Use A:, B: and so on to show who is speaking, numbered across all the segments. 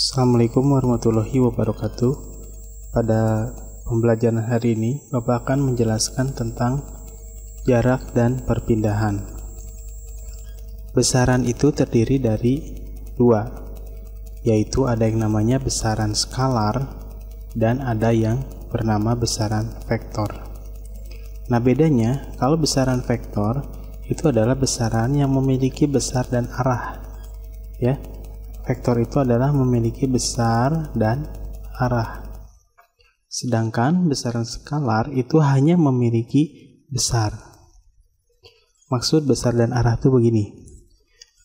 A: Assalamualaikum warahmatullahi wabarakatuh. Pada pembelajaran hari ini, Bapak akan menjelaskan tentang jarak dan perpindahan. Besaran itu terdiri dari dua, yaitu ada yang namanya besaran skalar dan ada yang bernama besaran vektor. Nah, bedanya kalau besaran vektor itu adalah besaran yang memiliki besar dan arah, ya. Vektor itu adalah memiliki besar dan arah. Sedangkan besaran skalar itu hanya memiliki besar. Maksud besar dan arah itu begini.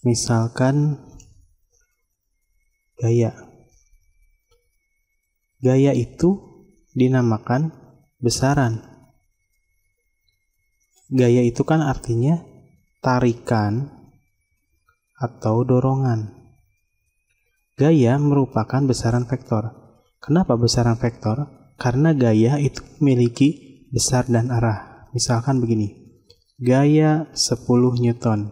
A: Misalkan gaya. Gaya itu dinamakan besaran. Gaya itu kan artinya tarikan atau dorongan. Gaya merupakan besaran vektor. Kenapa besaran vektor? Karena gaya itu memiliki besar dan arah. Misalkan begini, gaya 10 Newton.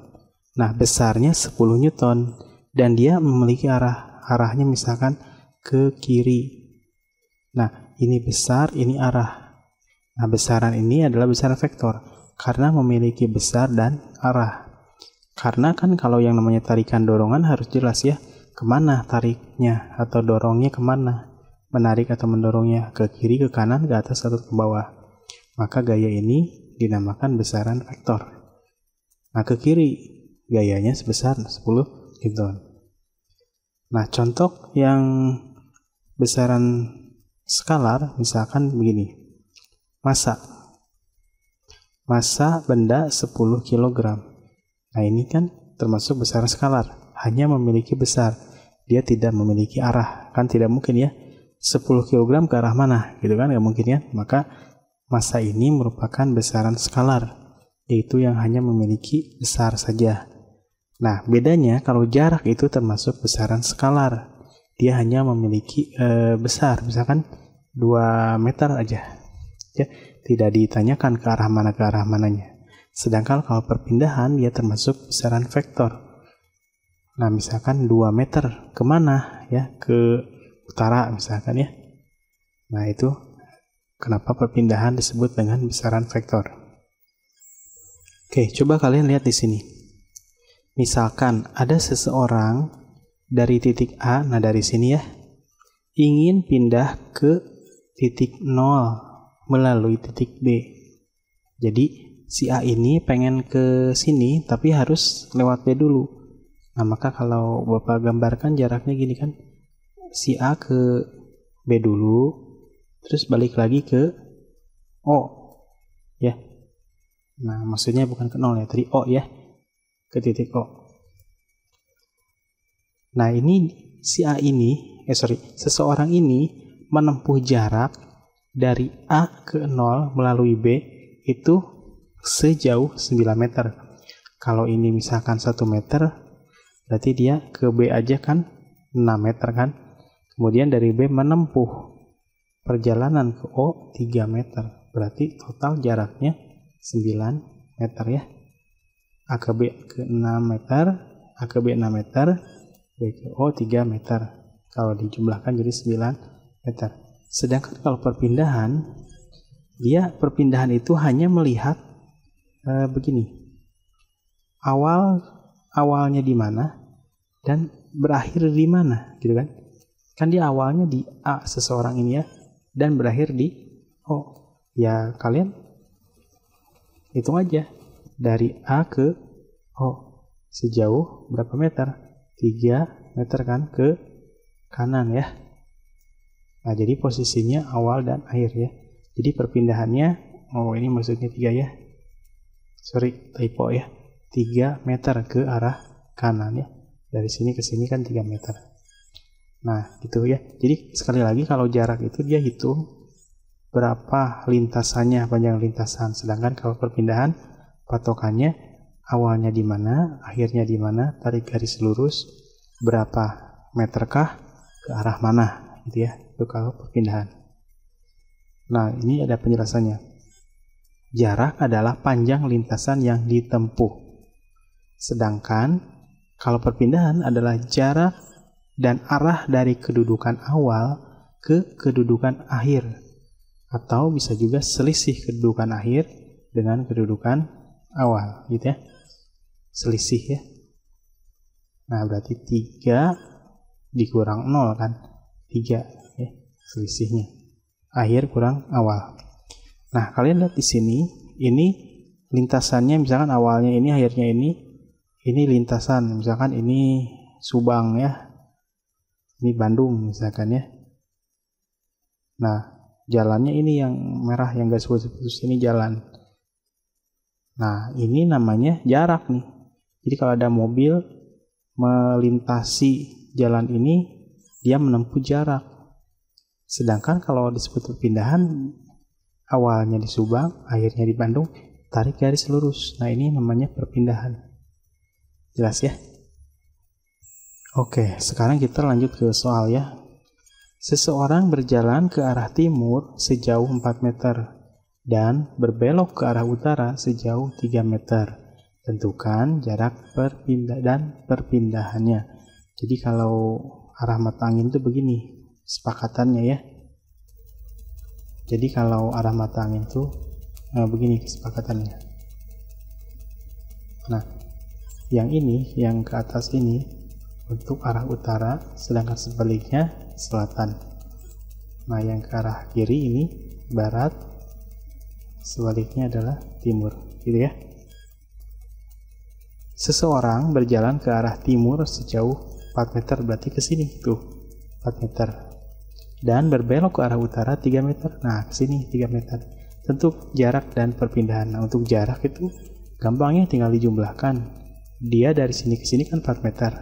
A: Nah, besarnya 10 Newton dan dia memiliki arah. Arahnya misalkan ke kiri. Nah, ini besar, ini arah. Nah, besaran ini adalah besaran vektor karena memiliki besar dan arah. Karena kan kalau yang namanya tarikan dorongan harus jelas ya, kemana tariknya atau dorongnya kemana, menarik atau mendorongnya ke kiri, ke kanan, ke atas, atau ke bawah. Maka gaya ini dinamakan besaran vektor. Nah, ke kiri gayanya sebesar 10 Newton. Nah, contoh yang besaran skalar misalkan begini. Massa benda 10 kg. Nah, ini kan termasuk besaran skalar, hanya memiliki besar, dia tidak memiliki arah. Kan tidak mungkin ya 10 kg ke arah mana gitu kan, nggak mungkin ya. Maka massa ini merupakan besaran skalar, yaitu yang hanya memiliki besar saja. Nah, bedanya kalau jarak itu termasuk besaran skalar, dia hanya memiliki besar, misalkan 2 meter aja ya, tidak ditanyakan ke arah mananya. Sedangkan kalau perpindahan dia termasuk besaran vektor. Nah, misalkan 2 meter kemana ya, ke utara misalkan ya. Nah, itu kenapa perpindahan disebut dengan besaran vektor. Oke, coba kalian lihat di sini. Misalkan ada seseorang dari titik A, nah dari sini ya, ingin pindah ke titik 0 melalui titik B. Jadi si A ini pengen ke sini tapi harus lewat B dulu. Nah, maka kalau Bapak gambarkan jaraknya gini kan, si A ke B dulu, terus balik lagi ke O, ya. Nah, maksudnya bukan ke 0 ya, tadi O ya, ke titik O. Nah, ini si A ini, seseorang ini menempuh jarak dari A ke 0 melalui B itu sejauh 9 meter. Kalau ini misalkan 1 meter, berarti dia ke B aja kan 6 meter kan. Kemudian dari B menempuh perjalanan ke O 3 meter. Berarti total jaraknya 9 meter ya. A ke B ke 6 meter, A ke B 6 meter, B ke O 3 meter. Kalau dijumlahkan jadi 9 meter. Sedangkan kalau perpindahan, dia perpindahan itu hanya melihat begini. Awalnya di mana dan berakhir di mana gitu kan. Kan dia awalnya di A seseorang ini ya, dan berakhir di O. Ya, kalian hitung aja dari A ke O sejauh berapa meter? 3 meter kan ke kanan ya. Nah, jadi posisinya awal dan akhir ya. Jadi perpindahannya, ini maksudnya 3 ya. Typo ya. 3 meter ke arah kanan ya. Dari sini ke sini kan 3 meter. Nah, gitu ya. Jadi sekali lagi kalau jarak itu dia hitung berapa lintasannya, panjang lintasan. Sedangkan kalau perpindahan patokannya awalnya di mana, akhirnya di mana, tarik garis lurus berapa meterkah ke arah mana gitu ya. Itu kalau perpindahan. Nah, ini ada penjelasannya. Jarak adalah panjang lintasan yang ditempuh. Sedangkan kalau perpindahan adalah jarak dan arah dari kedudukan awal ke kedudukan akhir, atau bisa juga selisih kedudukan akhir dengan kedudukan awal, gitu ya. Selisih ya. Nah, berarti 3 dikurang 0 kan? 3 ya, selisihnya. Akhir kurang awal. Nah, kalian lihat di sini, ini lintasannya misalkan awalnya ini, akhirnya ini lintasan, misalkan ini Subang ya. Ini Bandung misalkan ya. Nah, jalannya ini yang merah yang garis putus ini jalan. Nah, ini namanya jarak nih. Jadi kalau ada mobil melintasi jalan ini, dia menempuh jarak. Sedangkan kalau disebut perpindahan, awalnya di Subang, akhirnya di Bandung, tarik garis lurus. Nah, ini namanya perpindahan. Jelas ya? Oke, sekarang kita lanjut ke soal ya. Seseorang berjalan ke arah timur sejauh 4 meter dan berbelok ke arah utara sejauh 3 meter. Tentukan jarak perpindahannya. Jadi kalau arah mata angin itu begini kesepakatannya ya. Jadi kalau arah mata angin itu begini kesepakatannya. Nah, yang ini, yang ke atas ini untuk arah utara, sedangkan sebaliknya selatan. Nah, yang ke arah kiri ini barat, sebaliknya adalah timur, gitu ya. Seseorang berjalan ke arah timur sejauh 4 meter, berarti ke sini tuh 4 meter. Dan berbelok ke arah utara 3 meter. Nah, ke sini 3 meter. Tentu jarak dan perpindahan. Nah, untuk jarak itu gampangnya tinggal dijumlahkan. Dia dari sini ke sini kan 4 meter.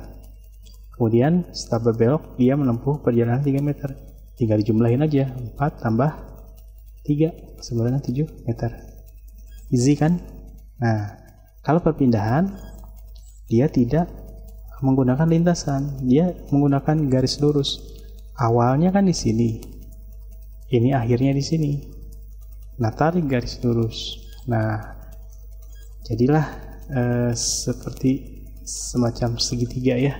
A: Kemudian setelah berbelok dia menempuh perjalanan 3 meter. Tinggal dijumlahin aja, 4 tambah 3 sama dengan 7 meter. Easy kan? Nah, kalau perpindahan dia tidak menggunakan lintasan, dia menggunakan garis lurus. Awalnya kan di sini, ini akhirnya di sini. Nah, tarik garis lurus. Nah, jadilah seperti semacam segitiga ya.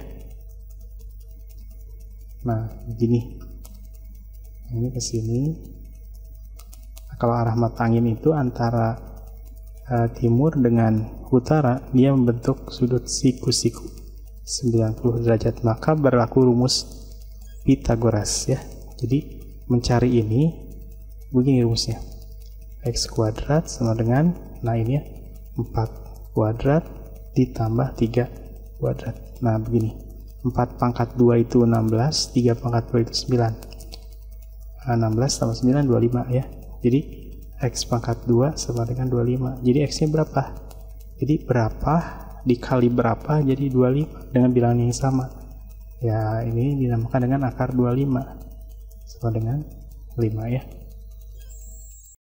A: Nah, begini. Ini ke sini. Kalau arah mata angin itu antara timur dengan utara, dia membentuk sudut siku-siku 90 derajat. Maka berlaku rumus Pythagoras ya. Jadi mencari ini begini rumusnya. X kuadrat sama dengan, nah ini ya, 4 kuadrat ditambah 3 kuadrat. Nah, begini. 4 pangkat 2 itu 16, 3 pangkat 2 itu 9. 16 tambah 9, 25 ya. Jadi, X pangkat 2 sama dengan 25. Jadi, X-nya berapa? Jadi, berapa dikali berapa jadi 25 dengan bilangan yang sama. Ya, ini dinamakan dengan akar 25. Sama dengan 5 ya.